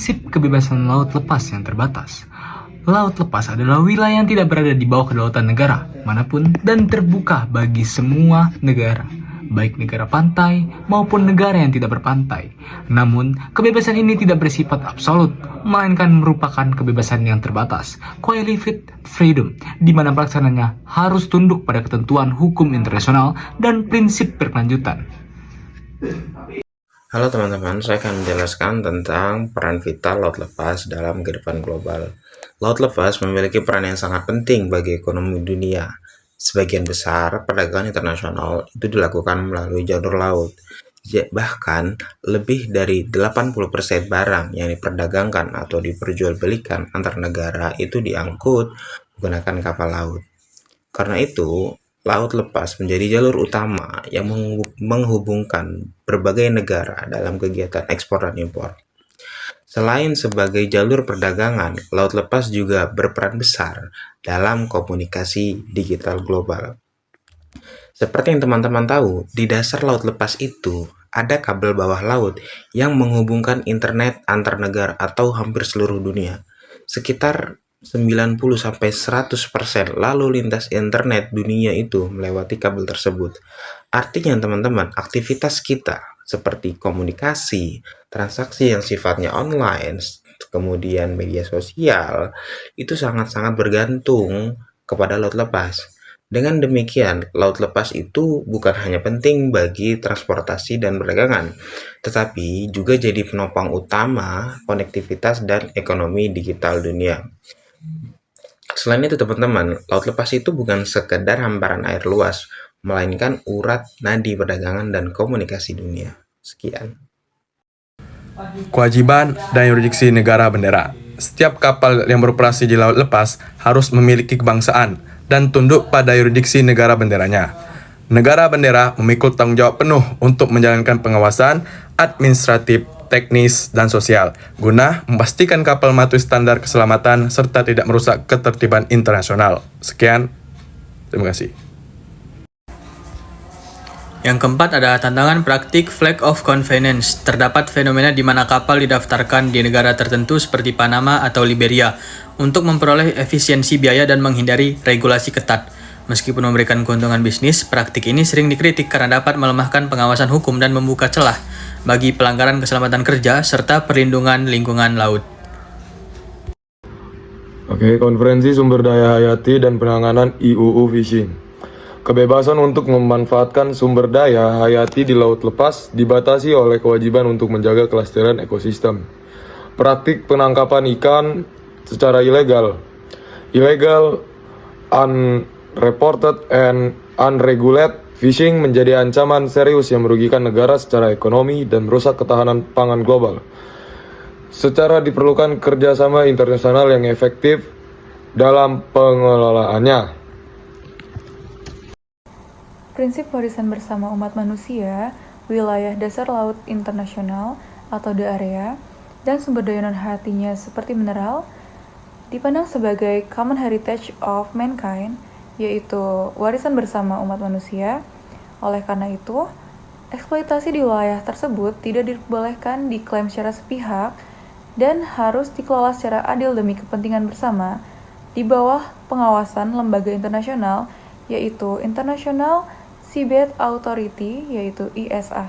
prinsip kebebasan laut lepas yang terbatas. Laut lepas adalah wilayah yang tidak berada di bawah kedaulatan negara manapun dan terbuka bagi semua negara, baik negara pantai maupun negara yang tidak berpantai. Namun, kebebasan ini tidak bersifat absolut, melainkan merupakan kebebasan yang terbatas, qualified freedom, di mana pelaksananya harus tunduk pada ketentuan hukum internasional dan prinsip berkelanjutan. Halo teman-teman, saya akan menjelaskan tentang peran vital laut lepas dalam kehidupan global. Laut lepas memiliki peran yang sangat penting bagi ekonomi dunia. Sebagian besar perdagangan internasional itu dilakukan melalui jalur laut. Bahkan lebih dari 80% barang yang diperdagangkan atau diperjualbelikan antar negara itu diangkut menggunakan kapal laut. Karena itu, laut lepas menjadi jalur utama yang menghubungkan berbagai negara dalam kegiatan ekspor dan impor. Selain sebagai jalur perdagangan, laut lepas juga berperan besar dalam komunikasi digital global. Seperti yang teman-teman tahu, di dasar laut lepas itu ada kabel bawah laut yang menghubungkan internet antar negara atau hampir seluruh dunia. Sekitar 90-100% lalu lintas internet dunia itu melewati kabel tersebut. Artinya teman-teman, aktivitas kita seperti komunikasi, transaksi yang sifatnya online, kemudian media sosial, itu sangat-sangat bergantung kepada laut lepas. Dengan demikian, laut lepas itu bukan hanya penting bagi transportasi dan perdagangan, tetapi juga jadi penopang utama konektivitas dan ekonomi digital dunia. Selain itu teman-teman, laut lepas itu bukan sekedar hamparan air luas, melainkan urat nadi perdagangan dan komunikasi dunia. Sekian. Kewajiban dan yurisdiksi negara bendera. Setiap kapal yang beroperasi di laut lepas harus memiliki kebangsaan dan tunduk pada yurisdiksi negara benderanya. Negara bendera memikul tanggung jawab penuh untuk menjalankan pengawasan administratif, teknis, dan sosial guna memastikan kapal mematuhi standar keselamatan serta tidak merusak ketertiban internasional. Sekian, terima kasih. Yang keempat adalah tantangan praktik flag of convenience. Terdapat fenomena di mana kapal didaftarkan di negara tertentu seperti Panama atau Liberia untuk memperoleh efisiensi biaya dan menghindari regulasi ketat. Meskipun memberikan keuntungan bisnis, praktik ini sering dikritik karena dapat melemahkan pengawasan hukum dan membuka celah bagi pelanggaran keselamatan kerja serta perlindungan lingkungan laut. Konferensi Sumber Daya Hayati dan Penanganan IUU Fishing. Kebebasan untuk memanfaatkan sumber daya hayati di laut lepas dibatasi oleh kewajiban untuk menjaga kelestarian ekosistem. Praktik penangkapan ikan secara ilegal, unreported and unregulated fishing menjadi ancaman serius yang merugikan negara secara ekonomi dan merusak ketahanan pangan global. Secara diperlukan kerjasama internasional yang efektif dalam pengelolaannya. Prinsip warisan bersama umat manusia, wilayah dasar laut internasional atau the area, dan sumber daya non-hayatinya seperti mineral, dipandang sebagai common heritage of mankind, yaitu warisan bersama umat manusia. Oleh karena itu, eksploitasi di wilayah tersebut tidak dibolehkan diklaim secara sepihak dan harus dikelola secara adil demi kepentingan bersama di bawah pengawasan lembaga internasional, yaitu International Seabed Authority, yaitu ISA.